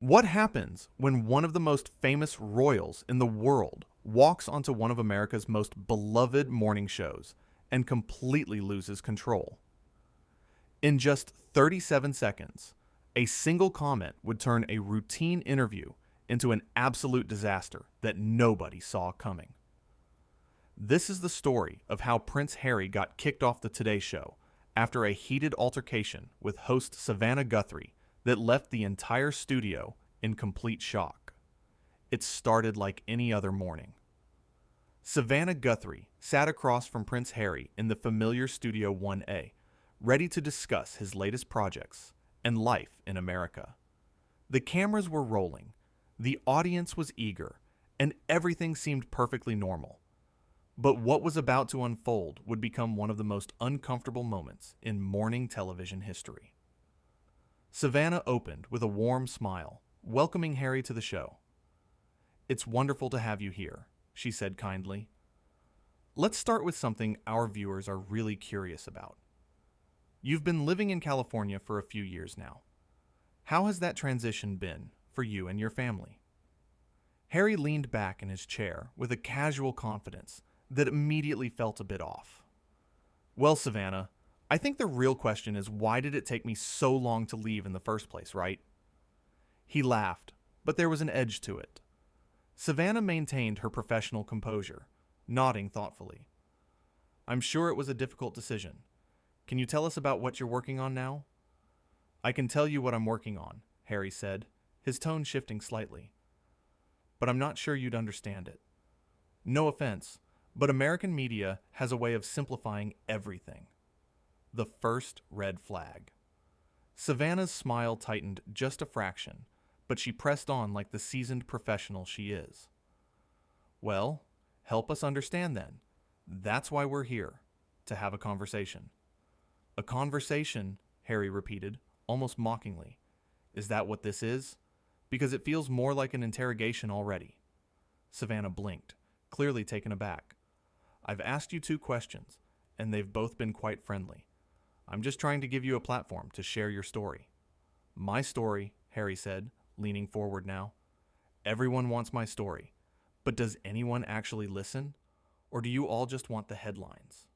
What happens when one of the most famous royals in the world walks onto one of America's most beloved morning shows and completely loses control? In just 37 seconds, a single comment would turn a routine interview into an absolute disaster that nobody saw coming. This is the story of how Prince Harry got kicked off the Today Show after a heated altercation with host Savannah Guthrie that left the entire studio in complete shock. It started like any other morning. Savannah Guthrie sat across from Prince Harry in the familiar Studio 1A, ready to discuss his latest projects and life in America. The cameras were rolling, the audience was eager, and everything seemed perfectly normal. But what was about to unfold would become one of the most uncomfortable moments in morning television history. Savannah opened with a warm smile, welcoming Harry to the show. "It's wonderful to have you here," she said kindly. "Let's start with something our viewers are really curious about. You've been living in California for a few years now. How has that transition been for you and your family?" Harry leaned back in his chair with a casual confidence that immediately felt a bit off. "Well, Savannah, I think the real question is, why did it take me so long to leave in the first place, right?" He laughed, but there was an edge to it. Savannah maintained her professional composure, nodding thoughtfully. "I'm sure it was a difficult decision. Can you tell us about what you're working on now?" "I can tell you what I'm working on," Harry said, his tone shifting slightly. "But I'm not sure you'd understand it. No offense, but American media has a way of simplifying everything." The first red flag. Savannah's smile tightened just a fraction, but she pressed on like the seasoned professional she is. "Well, help us understand then. That's why we're here, to have a conversation." "A conversation," Harry repeated, almost mockingly. "Is that what this is? Because it feels more like an interrogation already." Savannah blinked, clearly taken aback. "I've asked you two questions, and they've both been quite friendly. I'm just trying to give you a platform to share your story." "My story," Harry said, leaning forward now. "Everyone wants my story, but does anyone actually listen? Or do you all just want the headlines?"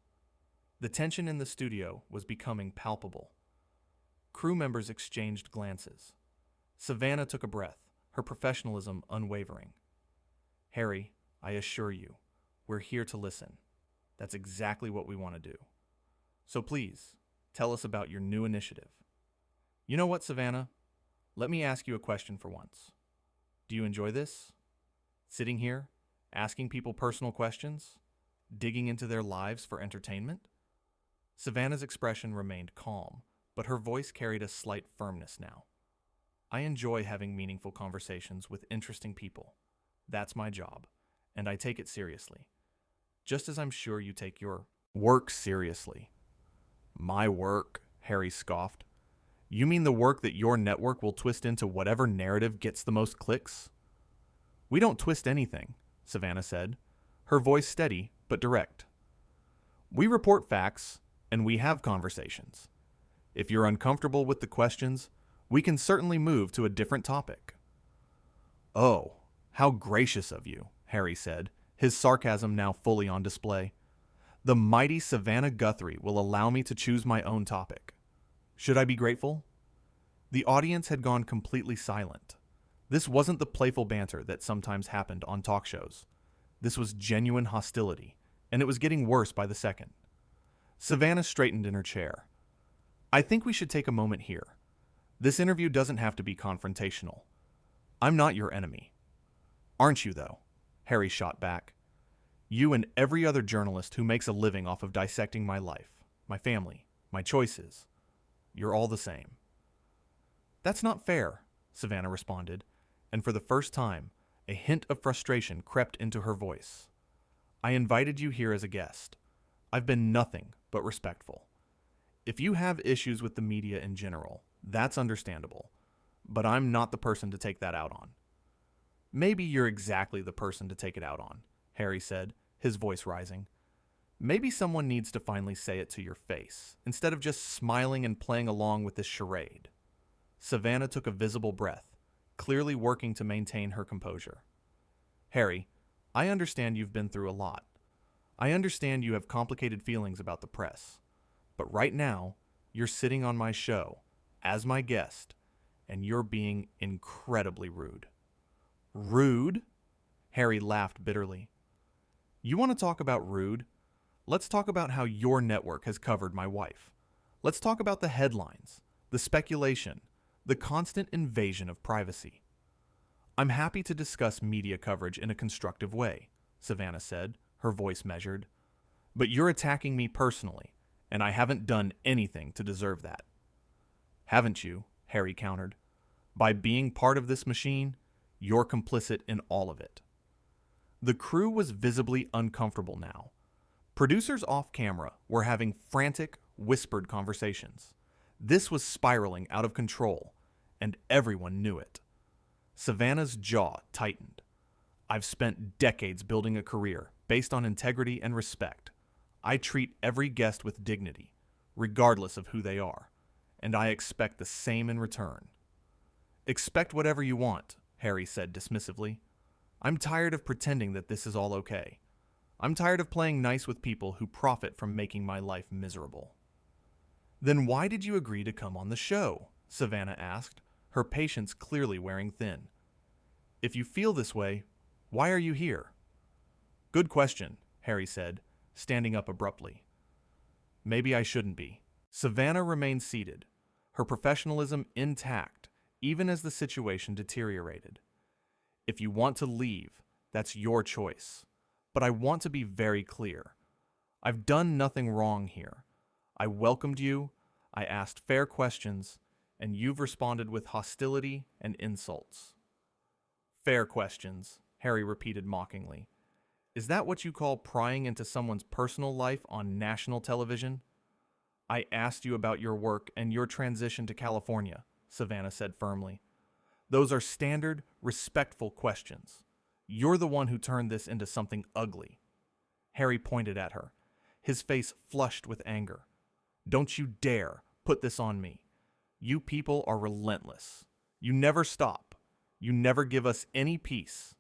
The tension in the studio was becoming palpable. Crew members exchanged glances. Savannah took a breath, her professionalism unwavering. "Harry, I assure you, we're here to listen. That's exactly what we want to do. So please, tell us about your new initiative." "You know what, Savannah? Let me ask you a question for once. Do you enjoy this? Sitting here, asking people personal questions? Digging into their lives for entertainment?" Savannah's expression remained calm, but her voice carried a slight firmness now. "I enjoy having meaningful conversations with interesting people. That's my job, and I take it seriously. Just as I'm sure you take your work seriously." "My work?" Harry scoffed. "You mean the work that your network will twist into whatever narrative gets the most clicks?" "We don't twist anything," Savannah said, her voice steady but direct. "We report facts, and we have conversations. If you're uncomfortable with the questions, we can certainly move to a different topic." "Oh, how gracious of you," Harry said, his sarcasm now fully on display. "The mighty Savannah Guthrie will allow me to choose my own topic. Should I be grateful?" The audience had gone completely silent. This wasn't the playful banter that sometimes happened on talk shows. This was genuine hostility, and it was getting worse by the second. Savannah straightened in her chair. "I think we should take a moment here. This interview doesn't have to be confrontational. I'm not your enemy." "Aren't you, though?" Harry shot back. "You and every other journalist who makes a living off of dissecting my life, my family, my choices. You're all the same." "That's not fair," Savannah responded, and for the first time, a hint of frustration crept into her voice. "I invited you here as a guest. I've been nothing but respectful. If you have issues with the media in general, that's understandable, but I'm not the person to take that out on." "Maybe you're exactly the person to take it out on," Harry said, his voice rising. "Maybe someone needs to finally say it to your face, instead of just smiling and playing along with this charade." Savannah took a visible breath, clearly working to maintain her composure. Harry, I understand you've been through a lot. I understand you have complicated feelings about the press. But right now, you're sitting on my show as my guest, and you're being incredibly rude. Rude? Harry laughed bitterly. You want to talk about rude? Let's talk about how your network has covered my wife. Let's talk about the headlines, the speculation, the constant invasion of privacy. I'm happy to discuss media coverage in a constructive way, Savannah said, her voice measured. But you're attacking me personally, and I haven't done anything to deserve that. Haven't you? Harry countered. By being part of this machine, you're complicit in all of it. The crew was visibly uncomfortable now. Producers off camera were having frantic, whispered conversations. This was spiraling out of control, and everyone knew it. Savannah's jaw tightened. I've spent decades building a career based on integrity and respect. I treat every guest with dignity, regardless of who they are, and I expect the same in return. Expect whatever you want, Harry said dismissively. I'm tired of pretending that this is all okay. I'm tired of playing nice with people who profit from making my life miserable. Then why did you agree to come on the show? Savannah asked, her patience clearly wearing thin. If you feel this way, why are you here? Good question, Harry said, standing up abruptly. Maybe I shouldn't be. Savannah remained seated, her professionalism intact, even as the situation deteriorated. If you want to leave, that's your choice. But I want to be very clear. I've done nothing wrong here. I welcomed you, I asked fair questions, and you've responded with hostility and insults. Fair questions, Harry repeated mockingly. Is that what you call prying into someone's personal life on national television? I asked you about your work and your transition to California, Savannah said firmly. Those are standard, respectful questions. You're the one who turned this into something ugly. Harry pointed at her, his face flushed with anger. Don't you dare put this on me. You people are relentless. You never stop. You never give us any peace.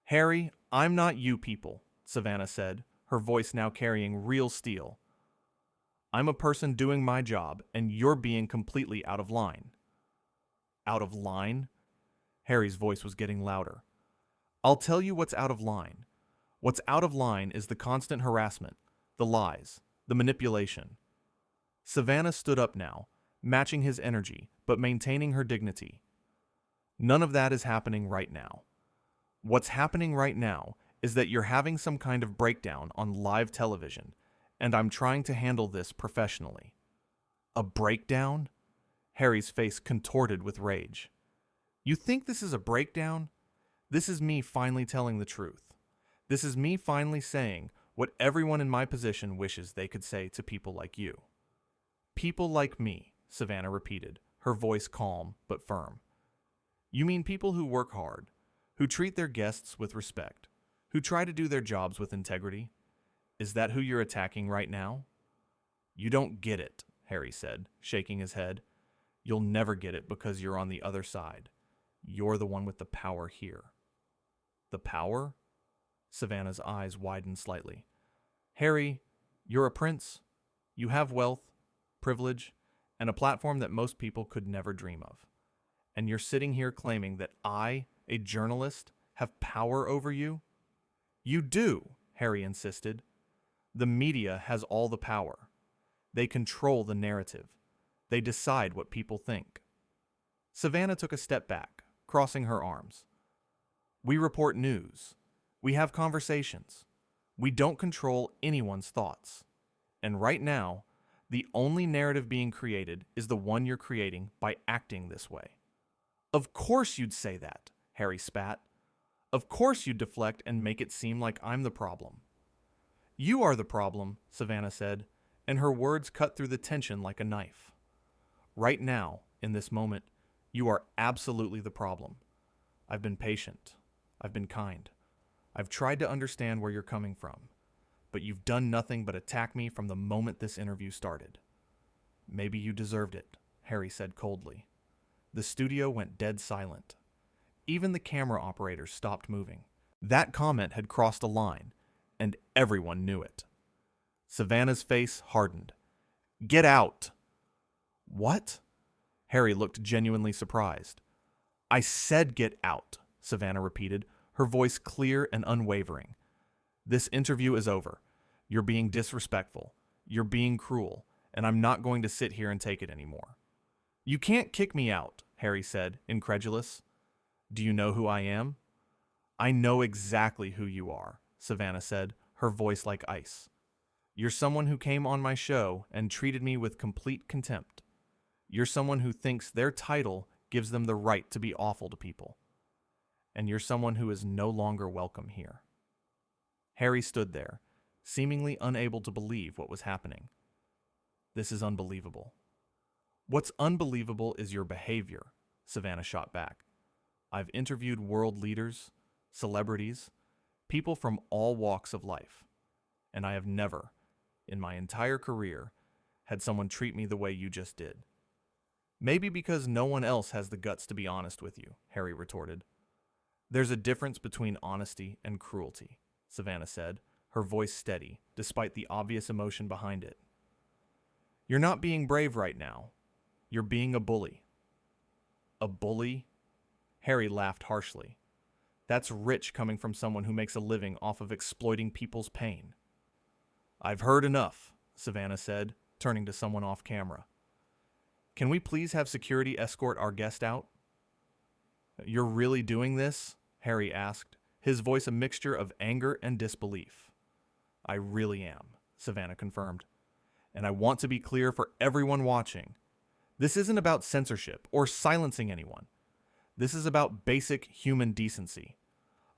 Harry, I'm not you people, Savannah said, her voice now carrying real steel. I'm a person doing my job, and you're being completely out of line. Out of line? Harry's voice was getting louder. I'll tell you what's out of line. What's out of line is the constant harassment, the lies, the manipulation. Savannah stood up now, matching his energy, but maintaining her dignity. None of that is happening right now. What's happening right now is that you're having some kind of breakdown on live television, and I'm trying to handle this professionally. A breakdown? Harry's face contorted with rage. You think this is a breakdown? This is me finally telling the truth. This is me finally saying what everyone in my position wishes they could say to people like you. People like me, Savannah repeated, her voice calm but firm. You mean people who work hard, who treat their guests with respect, who try to do their jobs with integrity? Is that who you're attacking right now? You don't get it, Harry said, shaking his head. You'll never get it because you're on the other side. You're the one with the power here. The power? Savannah's eyes widened slightly. Harry, you're a prince. You have wealth, privilege, and a platform that most people could never dream of. And you're sitting here claiming that I, a journalist, have power over you? You do, Harry insisted. The media has all the power. They control the narrative. They decide what people think. Savannah took a step back, crossing her arms. We report news. We have conversations. We don't control anyone's thoughts. And right now, the only narrative being created is the one you're creating by acting this way. Of course you'd say that, Harry spat. Of course you'd deflect and make it seem like I'm the problem. You are the problem, Savannah said, and her words cut through the tension like a knife. Right now, in this moment, you are absolutely the problem. I've been patient. I've been kind. I've tried to understand where you're coming from, but you've done nothing but attack me from the moment this interview started. Maybe you deserved it, Harry said coldly. The studio went dead silent. Even the camera operators stopped moving. That comment had crossed a line, and everyone knew it. Savannah's face hardened. "Get out!" "What?" Harry looked genuinely surprised. "I said get out," Savannah repeated, her voice clear and unwavering. "This interview is over. You're being disrespectful. You're being cruel, and I'm not going to sit here and take it anymore." "You can't kick me out," Harry said, incredulous. "Do you know who I am?" "I know exactly who you are," Savannah said, her voice like ice. "You're someone who came on my show and treated me with complete contempt. You're someone who thinks their title gives them the right to be awful to people. And you're someone who is no longer welcome here." Harry stood there, seemingly unable to believe what was happening. "This is unbelievable." "What's unbelievable is your behavior," Savannah shot back. "I've interviewed world leaders, celebrities, people from all walks of life, and I have never, in my entire career, had someone treat me the way you just did." "Maybe because no one else has the guts to be honest with you," Harry retorted. "There's a difference between honesty and cruelty," Savannah said, her voice steady, despite the obvious emotion behind it. "You're not being brave right now. You're being a bully." "A bully?" Harry laughed harshly. "That's rich coming from someone who makes a living off of exploiting people's pain." "I've heard enough," Savannah said, turning to someone off camera. "Can we please have security escort our guest out?" "You're really doing this?" Harry asked, his voice a mixture of anger and disbelief. "I really am," Savannah confirmed. "And I want to be clear for everyone watching. This isn't about censorship or silencing anyone. This is about basic human decency.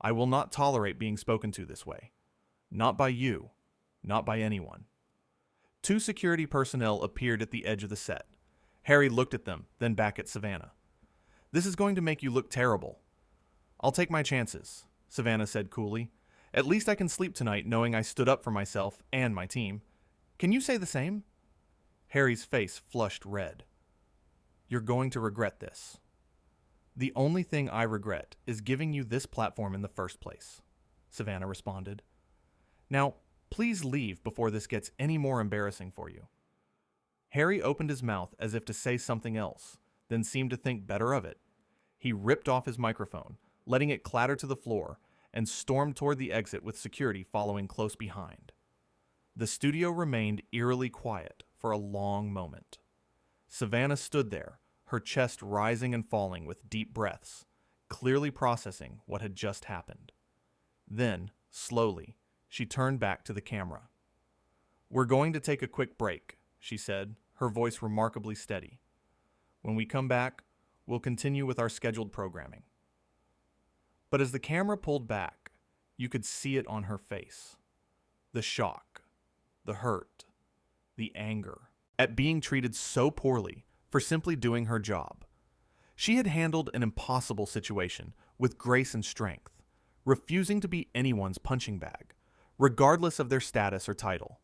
I will not tolerate being spoken to this way. Not by you. Not by anyone." Two security personnel appeared at the edge of the set. Harry looked at them, then back at Savannah. "This is going to make you look terrible." "I'll take my chances," Savannah said coolly. "At least I can sleep tonight knowing I stood up for myself and my team. Can you say the same?" Harry's face flushed red. "You're going to regret this." "The only thing I regret is giving you this platform in the first place," Savannah responded. "Now, please leave before this gets any more embarrassing for you." Harry opened his mouth as if to say something else, then seemed to think better of it. He ripped off his microphone, letting it clatter to the floor, and stormed toward the exit with security following close behind. The studio remained eerily quiet for a long moment. Savannah stood there, her chest rising and falling with deep breaths, clearly processing what had just happened. Then, slowly, she turned back to the camera. "We're going to take a quick break," she said, her voice remarkably steady. "When we come back, we'll continue with our scheduled programming." But as the camera pulled back, you could see it on her face. The shock, the hurt, the anger at being treated so poorly for simply doing her job. She had handled an impossible situation with grace and strength, refusing to be anyone's punching bag, regardless of their status or title.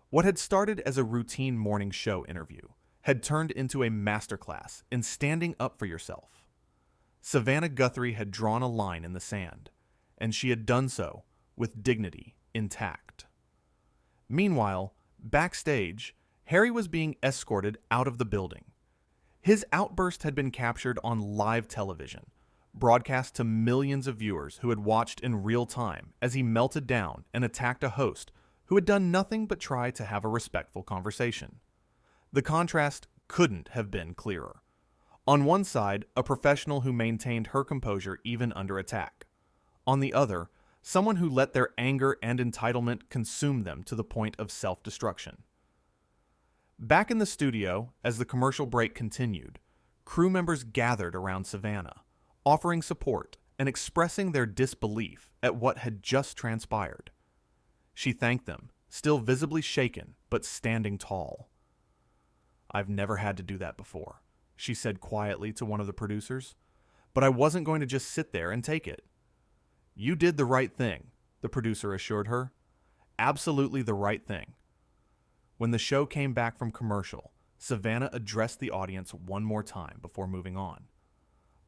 What had started as a routine morning show interview had turned into a masterclass in standing up for yourself. Savannah Guthrie had drawn a line in the sand, and she had done so with dignity intact. Meanwhile, backstage, Harry was being escorted out of the building. His outburst had been captured on live television, broadcast to millions of viewers who had watched in real time as he melted down and attacked a host who had done nothing but try to have a respectful conversation. The contrast couldn't have been clearer. On one side, a professional who maintained her composure even under attack. On the other, someone who let their anger and entitlement consume them to the point of self-destruction. Back in the studio, as the commercial break continued, crew members gathered around Savannah, offering support and expressing their disbelief at what had just transpired. She thanked them, still visibly shaken but standing tall. "I've never had to do that before," she said quietly to one of the producers, "but I wasn't going to just sit there and take it." "You did the right thing," the producer assured her. "Absolutely the right thing." When the show came back from commercial, Savannah addressed the audience one more time before moving on.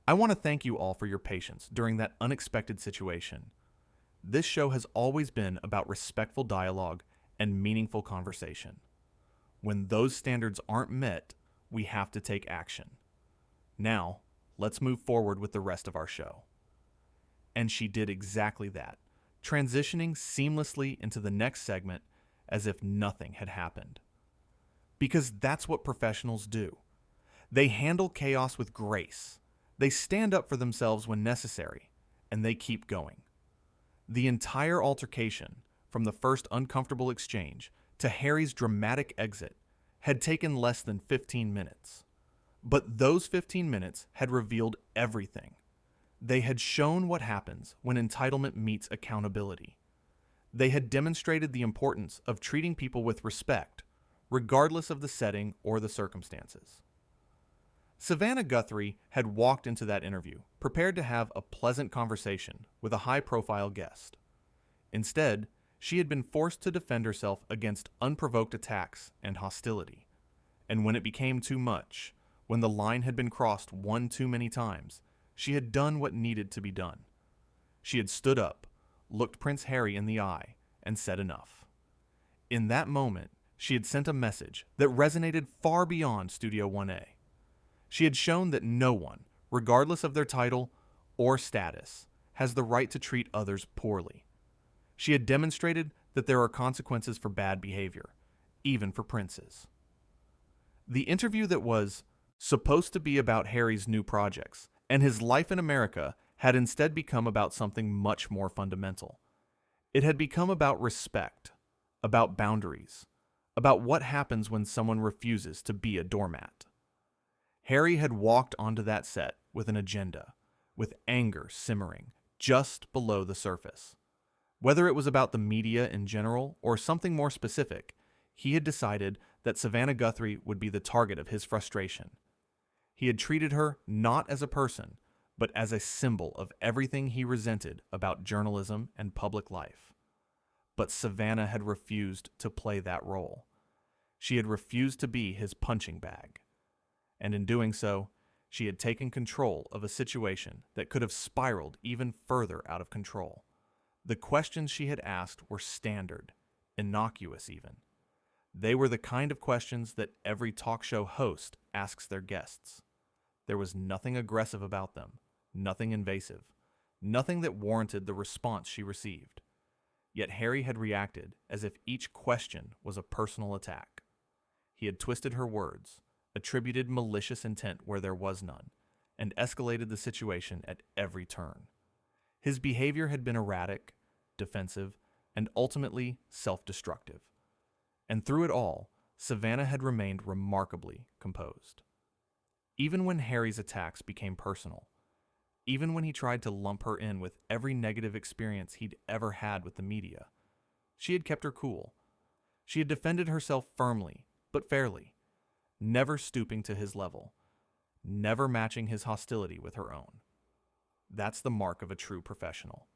I want to thank you all for your patience during that unexpected situation. This show has always been about respectful dialogue and meaningful conversation. When those standards aren't met, we have to take action. Now, let's move forward with the rest of our show. And she did exactly that, transitioning seamlessly into the next segment as if nothing had happened. Because that's what professionals do. They handle chaos with grace. They stand up for themselves when necessary, and they keep going. The entire altercation, from the first uncomfortable exchange to Harry's dramatic exit, had taken less than 15 minutes. But those 15 minutes had revealed everything. They had shown what happens when entitlement meets accountability. They had demonstrated the importance of treating people with respect, regardless of the setting or the circumstances. Savannah Guthrie had walked into that interview prepared to have a pleasant conversation with a high-profile guest. Instead, she had been forced to defend herself against unprovoked attacks and hostility. And when it became too much, when the line had been crossed one too many times, she had done what needed to be done. She had stood up, looked Prince Harry in the eye, and said enough. In that moment, she had sent a message that resonated far beyond Studio 1A. She had shown that no one, regardless of their title or status, has the right to treat others poorly. She had demonstrated that there are consequences for bad behavior, even for princes. The interview that was supposed to be about Harry's new projects and his life in America had instead become about something much more fundamental. It had become about respect, about boundaries, about what happens when someone refuses to be a doormat. Harry had walked onto that set with an agenda, with anger simmering just below the surface. Whether it was about the media in general or something more specific, he had decided that Savannah Guthrie would be the target of his frustration. He had treated her not as a person, but as a symbol of everything he resented about journalism and public life. But Savannah had refused to play that role. She had refused to be his punching bag. And in doing so, she had taken control of a situation that could have spiraled even further out of control. The questions she had asked were standard, innocuous even. They were the kind of questions that every talk show host asks their guests. There was nothing aggressive about them, nothing invasive, nothing that warranted the response she received. Yet Harry had reacted as if each question was a personal attack. He had twisted her words, attributed malicious intent where there was none, and escalated the situation at every turn. His behavior had been erratic, defensive, and ultimately self-destructive. And through it all, Savannah had remained remarkably composed. Even when Harry's attacks became personal, even when he tried to lump her in with every negative experience he'd ever had with the media, she had kept her cool. She had defended herself firmly, but fairly, never stooping to his level, never matching his hostility with her own. That's the mark of a true professional.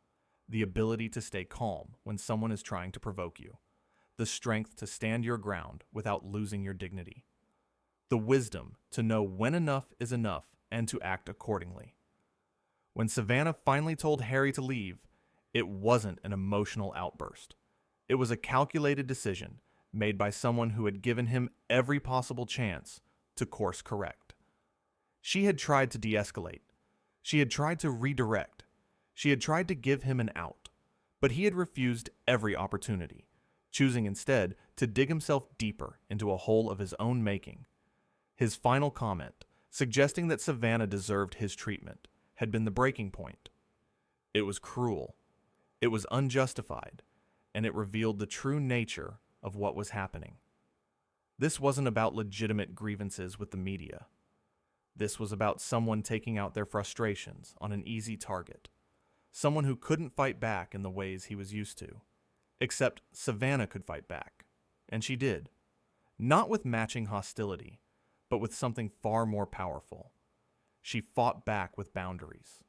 The ability to stay calm when someone is trying to provoke you. The strength to stand your ground without losing your dignity. The wisdom to know when enough is enough and to act accordingly. When Savannah finally told Harry to leave, it wasn't an emotional outburst. It was a calculated decision made by someone who had given him every possible chance to course correct. She had tried to de-escalate. She had tried to redirect. She had tried to give him an out, but he had refused every opportunity, choosing instead to dig himself deeper into a hole of his own making. His final comment, suggesting that Savannah deserved his treatment, had been the breaking point. It was cruel, it was unjustified, and it revealed the true nature of what was happening. This wasn't about legitimate grievances with the media. This was about someone taking out their frustrations on an easy target, someone who couldn't fight back in the ways he was used to. Except Savannah could fight back, and she did. Not with matching hostility, but with something far more powerful. She fought back with boundaries.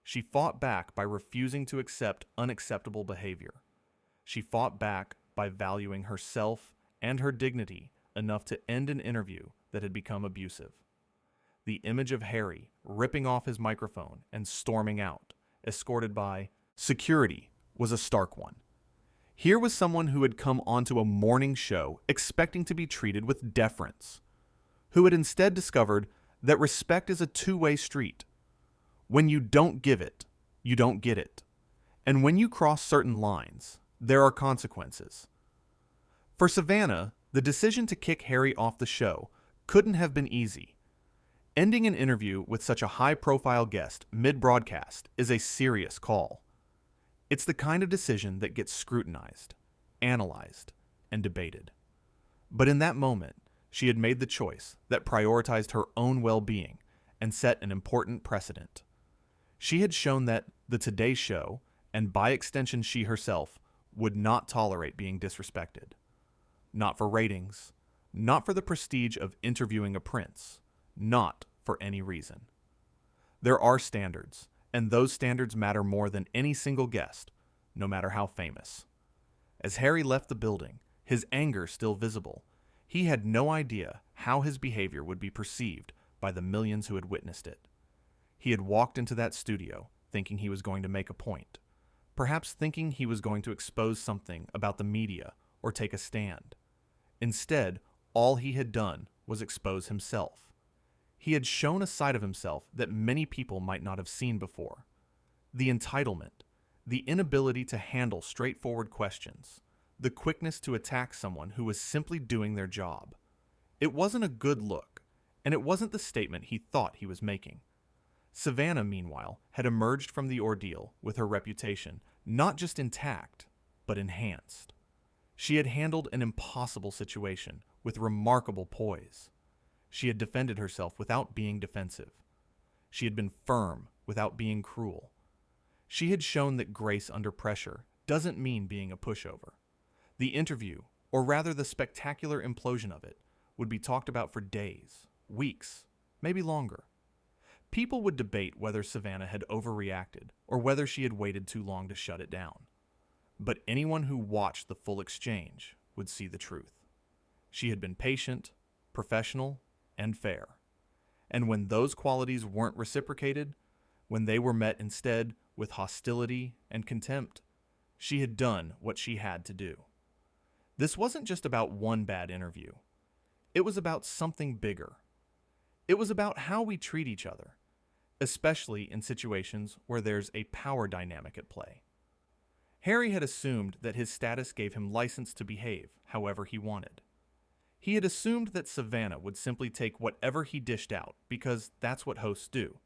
She fought back by refusing to accept unacceptable behavior. She fought back by valuing herself and her dignity enough to end an interview that had become abusive. The image of Harry ripping off his microphone and storming out, escorted by security, was a stark one. Here was someone who had come onto a morning show expecting to be treated with deference, who had instead discovered that respect is a two-way street. When you don't give it, you don't get it. And when you cross certain lines, there are consequences. For Savannah, the decision to kick Harry off the show couldn't have been easy. Ending an interview with such a high-profile guest mid-broadcast is a serious call. It's the kind of decision that gets scrutinized, analyzed, and debated. But in that moment, she had made the choice that prioritized her own well-being and set an important precedent. She had shown that the Today Show, and by extension she herself, would not tolerate being disrespected. Not for ratings, not for the prestige of interviewing a prince, not for any reason. There are standards, and those standards matter more than any single guest, no matter how famous. As Harry left the building, his anger still visible, he had no idea how his behavior would be perceived by the millions who had witnessed it. He had walked into that studio thinking he was going to make a point, perhaps thinking he was going to expose something about the media or take a stand. Instead, all he had done was expose himself. He had shown a side of himself that many people might not have seen before. The entitlement, the inability to handle straightforward questions, the quickness to attack someone who was simply doing their job. It wasn't a good look, and it wasn't the statement he thought he was making. Savannah, meanwhile, had emerged from the ordeal with her reputation not just intact, but enhanced. She had handled an impossible situation with remarkable poise. She had defended herself without being defensive. She had been firm without being cruel. She had shown that grace under pressure doesn't mean being a pushover. The interview, or rather the spectacular implosion of it, would be talked about for days, weeks, maybe longer. People would debate whether Savannah had overreacted or whether she had waited too long to shut it down. But anyone who watched the full exchange would see the truth. She had been patient, professional, and fair. And when those qualities weren't reciprocated, when they were met instead with hostility and contempt, she had done what she had to do. This wasn't just about one bad interview. It was about something bigger. It was about how we treat each other, especially in situations where there's a power dynamic at play. Harry had assumed that his status gave him license to behave however he wanted. He had assumed that Savannah would simply take whatever he dished out because that's what hosts do.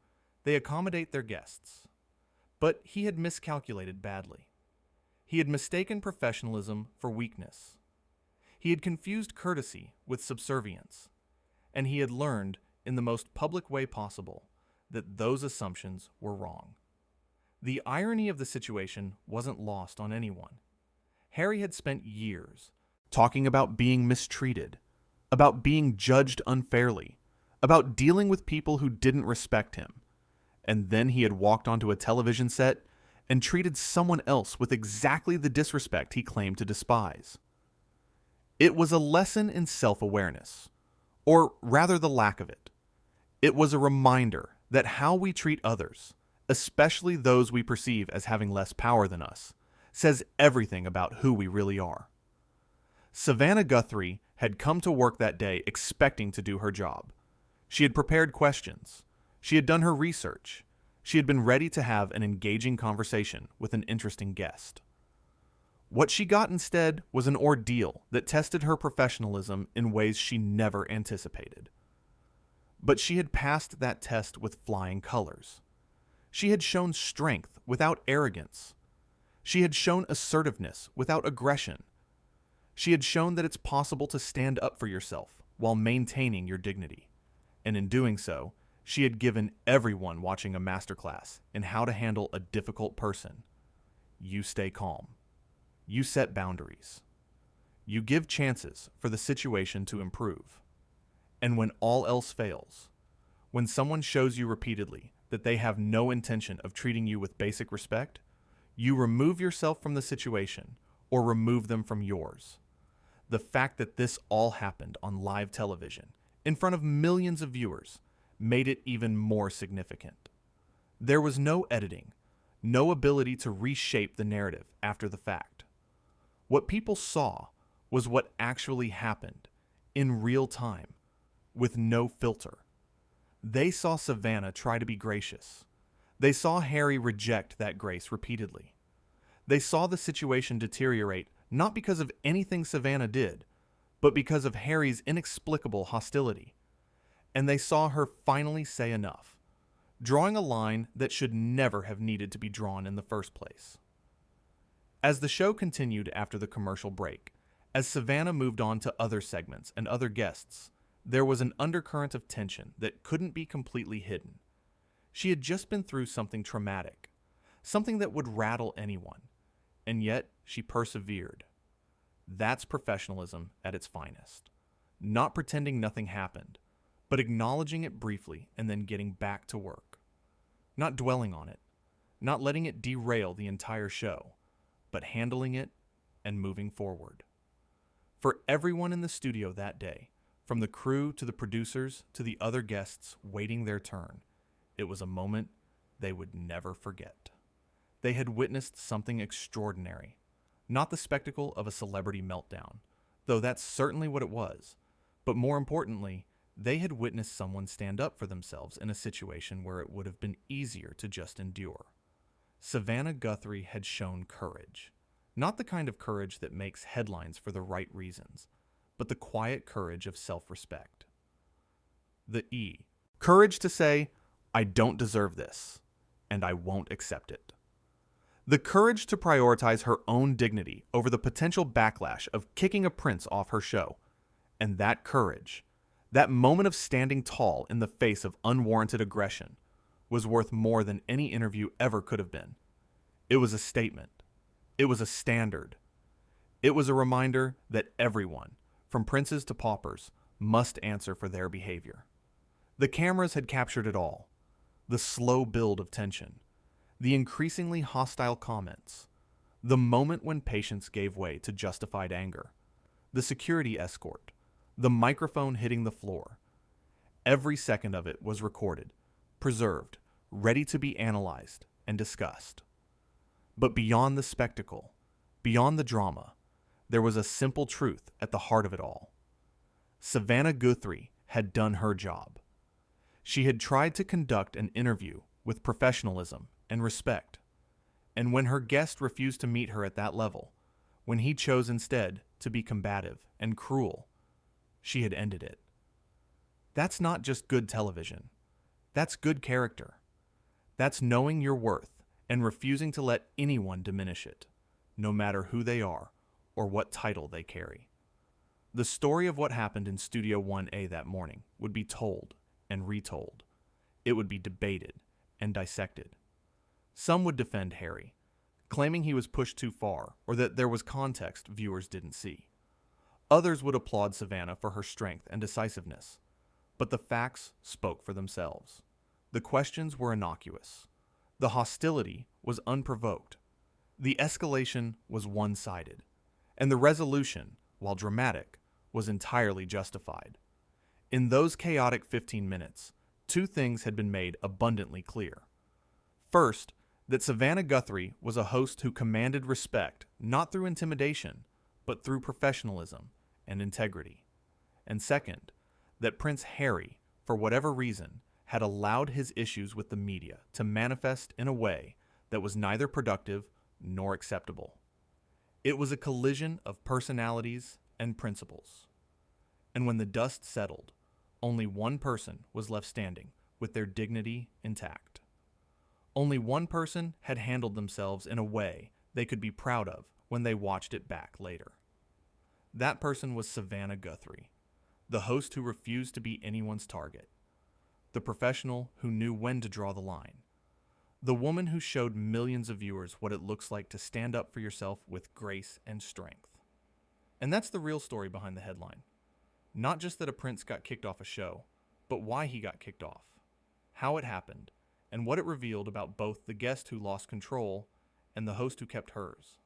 They accommodate their guests. But he had miscalculated badly. He had mistaken professionalism for weakness. He had confused courtesy with subservience. And he had learned, in the most public way possible, that those assumptions were wrong. The irony of the situation wasn't lost on anyone. Harry had spent years talking about being mistreated, about being judged unfairly, about dealing with people who didn't respect him. And then he had walked onto a television set and treated someone else with exactly the disrespect he claimed to despise. It was a lesson in self-awareness, or rather the lack of it. It was a reminder that how we treat others, especially those we perceive as having less power than us, says everything about who we really are. Savannah Guthrie had come to work that day expecting to do her job. She had prepared questions. She had done her research. She had been ready to have an engaging conversation with an interesting guest. What she got instead was an ordeal that tested her professionalism in ways she never anticipated. But she had passed that test with flying colors. She had shown strength without arrogance. She had shown assertiveness without aggression. She had shown that it's possible to stand up for yourself while maintaining your dignity. And in doing so, she had given everyone watching a masterclass in how to handle a difficult person. You stay calm. You set boundaries. You give chances for the situation to improve. And when all else fails, when someone shows you repeatedly that they have no intention of treating you with basic respect, you remove yourself from the situation or remove them from yours. The fact that this all happened on live television in front of millions of viewers, made it even more significant. There was no editing, no ability to reshape the narrative after the fact. What people saw was what actually happened, in real time, with no filter. They saw Savannah try to be gracious. They saw Harry reject that grace repeatedly. They saw the situation deteriorate not because of anything Savannah did, but because of Harry's inexplicable hostility. And they saw her finally say enough, drawing a line that should never have needed to be drawn in the first place. As the show continued after the commercial break, as Savannah moved on to other segments and other guests, there was an undercurrent of tension that couldn't be completely hidden. She had just been through something traumatic, something that would rattle anyone, and yet she persevered. That's professionalism at its finest. Not pretending nothing happened, but acknowledging it briefly and then getting back to work. Not dwelling on it, not letting it derail the entire show, but handling it and moving forward. For everyone in the studio that day, from the crew to the producers to the other guests waiting their turn, it was a moment they would never forget. They had witnessed something extraordinary, not the spectacle of a celebrity meltdown, though that's certainly what it was, but more importantly, they had witnessed someone stand up for themselves in a situation where it would have been easier to just endure. Savannah Guthrie had shown courage. Not the kind of courage that makes headlines for the right reasons, but the quiet courage of self-respect. The E. Courage to say, I don't deserve this, and I won't accept it. The courage to prioritize her own dignity over the potential backlash of kicking a prince off her show. And that courage, that moment of standing tall in the face of unwarranted aggression, was worth more than any interview ever could have been. It was a statement. It was a standard. It was a reminder that everyone, from princes to paupers, must answer for their behavior. The cameras had captured it all. The slow build of tension, the increasingly hostile comments, the moment when patience gave way to justified anger, the security escort, the microphone hitting the floor. Every second of it was recorded, preserved, ready to be analyzed and discussed. But beyond the spectacle, beyond the drama, there was a simple truth at the heart of it all. Savannah Guthrie had done her job. She had tried to conduct an interview with professionalism and respect, and when her guest refused to meet her at that level, when he chose instead to be combative and cruel, she had ended it. That's not just good television. That's good character. That's knowing your worth and refusing to let anyone diminish it, no matter who they are or what title they carry. The story of what happened in Studio 1A that morning would be told and retold. It would be debated and dissected. Some would defend Harry, claiming he was pushed too far or that there was context viewers didn't see. Others would applaud Savannah for her strength and decisiveness, but the facts spoke for themselves. The questions were innocuous. The hostility was unprovoked. The escalation was one-sided, and the resolution, while dramatic, was entirely justified. In those chaotic 15 minutes, two things had been made abundantly clear. First, that Savannah Guthrie was a host who commanded respect not through intimidation, but through professionalism and integrity. And second, that Prince Harry, for whatever reason, had allowed his issues with the media to manifest in a way that was neither productive nor acceptable. It was a collision of personalities and principles. And when the dust settled, only one person was left standing with their dignity intact. Only one person had handled themselves in a way they could be proud of when they watched it back later. That person was Savannah Guthrie, the host who refused to be anyone's target, the professional who knew when to draw the line, the woman who showed millions of viewers what it looks like to stand up for yourself with grace and strength. And that's the real story behind the headline. Not just that a prince got kicked off a show, but why he got kicked off, how it happened, and what it revealed about both the guest who lost control and the host who kept hers.